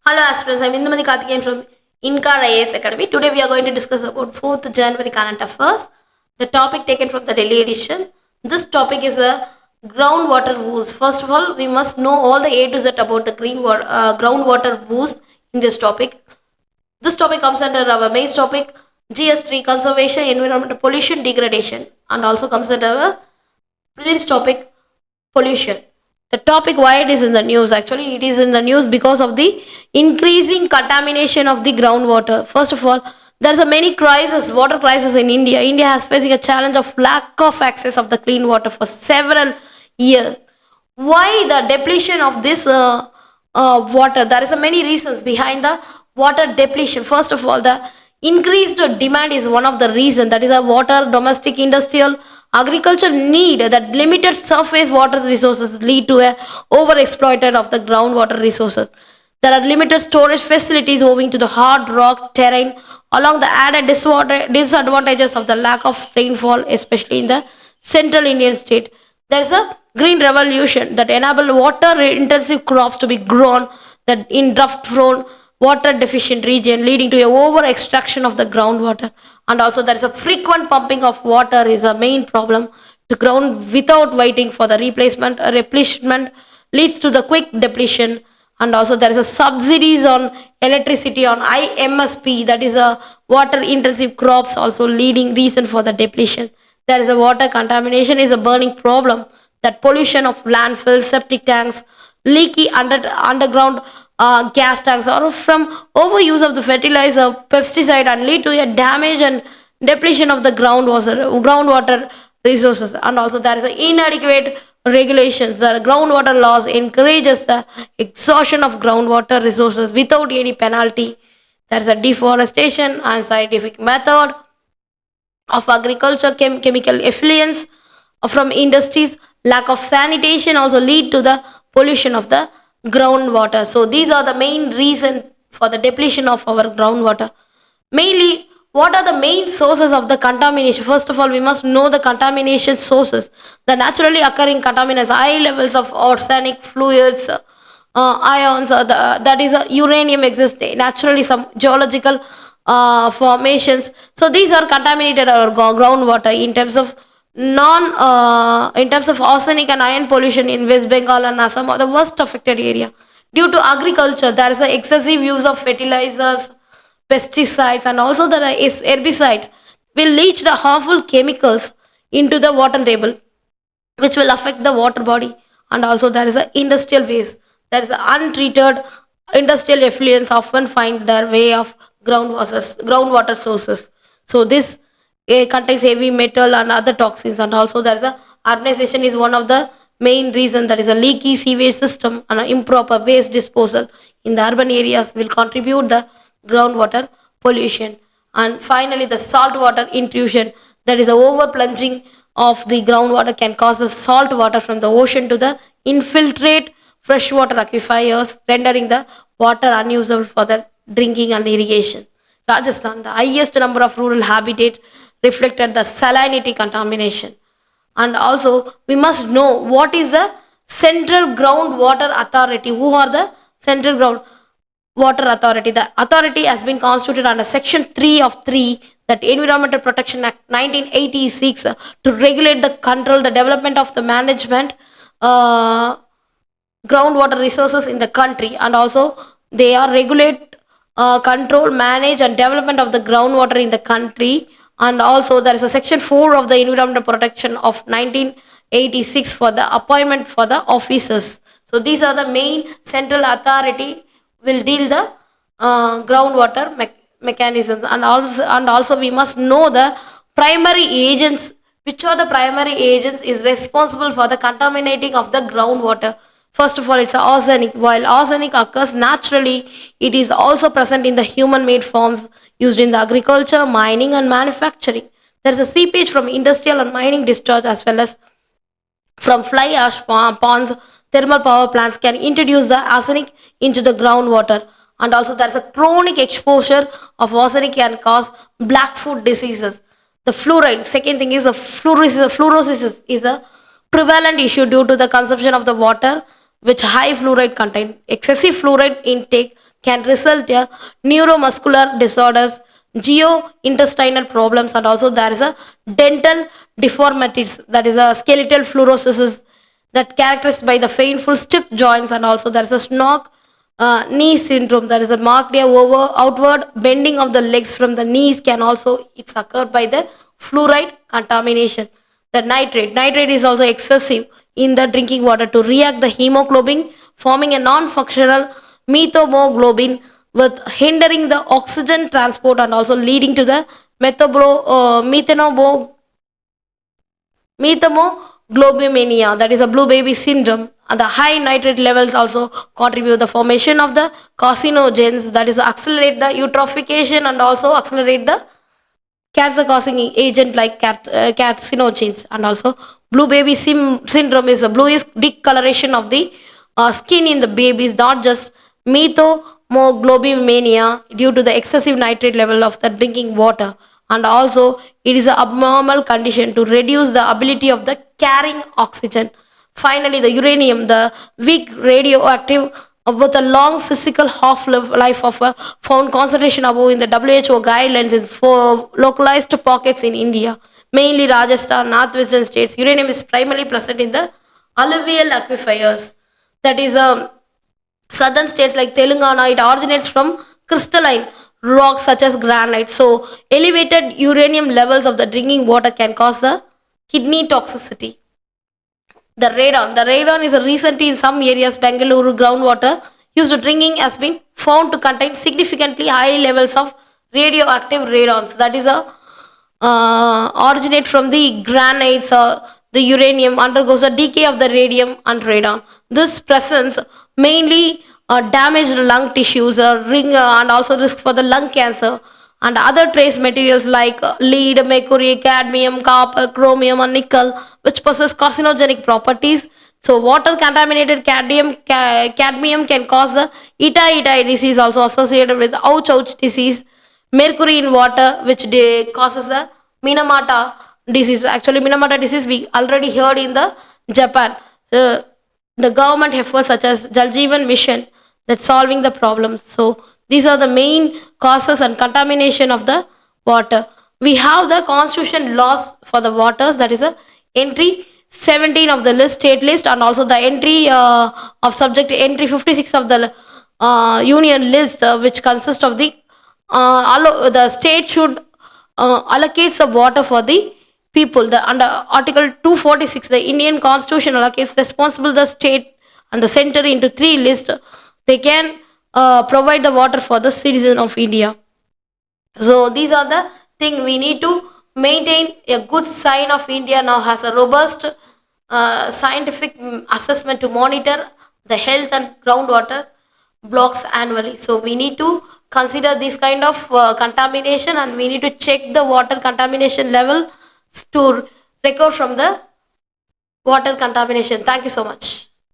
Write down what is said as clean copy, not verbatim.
Hello aspirants, I'm Indumani Karthikeyan from Inkar IAS Academy. Today we are going to discuss about 4th January current affairs. The topic taken from the Delhi edition. This topic is a groundwater woes. First of all, we must know all the A to Z about the groundwater woes in this topic. This topic comes under our main topic GS3 conservation, environmental pollution, degradation, and also comes under our prelims topic pollution. The topic why it is in the news, actually it is in the news because of the increasing contamination of the groundwater. First of all, there's a many crisis, water crisis in India has facing a challenge of lack of access of the clean water for several years. Why the depletion of this water? There is a many reasons behind the water depletion. First of all, the increased demand is one of the reasons. That is a water, domestic, industrial, agriculture need that limited surface water resources lead to a overexploited of the groundwater resources. There are limited storage facilities owing to the hard rock terrain, along the added disadvantages of the lack of rainfall, especially in the central Indian state. There is a green revolution that enable water intensive crops to be grown that in drought prone water deficient region, leading to a over extraction of the groundwater. And also there is a frequent pumping of water is a main problem to ground without waiting for the replacement. A replenishment leads to the quick depletion. And also there is a subsidies on electricity on IMSP, that is a water intensive crops, also leading reason for the depletion. There is a water contamination is a burning problem, that pollution of landfills, septic tanks, leaky underground gas tanks, or from overuse of the fertilizer, pesticide, and lead to a damage and depletion of the groundwater resources. And also there is an inadequate regulations. The groundwater laws encourages the exhaustion of groundwater resources without any penalty. There is a deforestation and scientific method of agriculture, chemical effluents from industries, lack of sanitation also lead to the pollution of the groundwater. So these are the main reason for the depletion of our groundwater. Mainly, what are the main sources of the contamination? First of all, we must know the contamination sources. The naturally occurring contaminants, high levels of arsenic, fluids, ions, that is uranium exists naturally, some geological formations. So these are contaminated our groundwater. In terms of in terms of arsenic and iron pollution in West Bengal and Assam are the worst affected area. Due to agriculture, there is an excessive use of fertilizers, pesticides, and also the herbicide will leach the harmful chemicals into the water table, which will affect the water body. And also there is an industrial waste. There is a untreated industrial effluents often find their way of groundwater sources. So this contains heavy metal and other toxins. And also there is a urbanization is one of the main reason. That is a leaky sewage system and improper waste disposal in the urban areas will contribute the groundwater pollution. And finally the saltwater intrusion, that is a over plunging of the groundwater can cause the salt water from the ocean to the infiltrate freshwater aquifers, rendering the water unusable for the drinking and irrigation. Rajasthan, the highest number of rural habitat reflected the salinity contamination. And also we must know what is the Central Groundwater Authority. Who are the Central Groundwater Authority? The authority has been constituted under Section 3 of 3, that Environmental Protection Act 1986, to regulate the control, the development of the management groundwater resources in the country. And also they are regulate, control, manage, and development of the groundwater in the country. And also there is a Section 4 of the Environmental Protection of 1986 for the appointment for the officers. So these are the main central authority will deal the groundwater mechanisms. And also we must know the primary agents. Which are the primary agents is responsible for the contaminating of the groundwater? First of all, it's arsenic. While arsenic occurs naturally, it is also present in the human-made forms used in the agriculture, mining, and manufacturing. There is a seepage from industrial and mining discharge, as well as from fly ash ponds. Thermal power plants can introduce the arsenic into the groundwater. And also there is a chronic exposure of arsenic can cause black foot diseases. The fluoride, second thing is a fluorosis is a prevalent issue due to the consumption of the water which high fluoride contain. Excessive fluoride intake can result in neuromuscular disorders, geo-intestinal problems, and also there is a dental deformities, that is a skeletal fluorosis that characterized by the painful stiff joints, and also there is a snark knee syndrome, that is a marked over outward bending of the legs from the knees can also it's occurred by the fluoride contamination. The nitrate is also excessive in the drinking water to react the hemoglobin, forming a non-functional methemoglobin with hindering the oxygen transport and also leading to the methemoglobemia, that is a blue baby syndrome. And the high nitrate levels also contribute the formation of the carcinogens, that is accelerate the eutrophication and also accelerate the cancer causing agent like carcinogens. And also blue baby syndrome is a bluish discoloration of the skin in the babies, not just methemoglobemia due to the excessive nitrate level of the drinking water, and also it is an abnormal condition to reduce the ability of the carrying oxygen. Finally, the uranium, the weak radioactive with a long physical half-life of a found concentration above in the WHO guidelines is for localized pockets in India, mainly Rajasthan, northwestern states. Uranium is primarily present in the alluvial aquifers, that is southern states like Telangana. It originates from crystalline rocks such as granite. So, elevated uranium levels of the drinking water can cause the kidney toxicity. The radon. The radon is a recently in some areas Bangalore groundwater used to drinking has been found to contain significantly high levels of radioactive radons. That is a originate from the granites or the uranium undergoes a decay of the radium and radon. This presence mainly damaged lung tissues, ring, and also risk for the lung cancer, and other trace materials like lead, mercury, cadmium, copper, chromium, and nickel, which possess carcinogenic properties. So, water contaminated cadmium can cause the ita disease, also associated with ouch disease. Mercury in water, which causes the Minamata disease. Actually, Minamata disease we already heard in the Japan. The government efforts such as Jal Jeevan Mission that solving the problems. So these are the main causes and contamination of the water. We have the constitution laws for the waters, that is a entry 17 of the state list, and also the entry of subject entry 56 of the union list, which consists of the state should allocates the water for the people. The under Article 246, the Indian Constitution allocates responsible the state and the center into three lists. They can provide the water for the citizen of India. So these are the thing we need to maintain. A good sign of India now has a robust scientific assessment to monitor the health and groundwater blocks annually. So we need to consider this kind of contamination, and we need to check the water contamination level to recover from the water contamination. Thank you so much.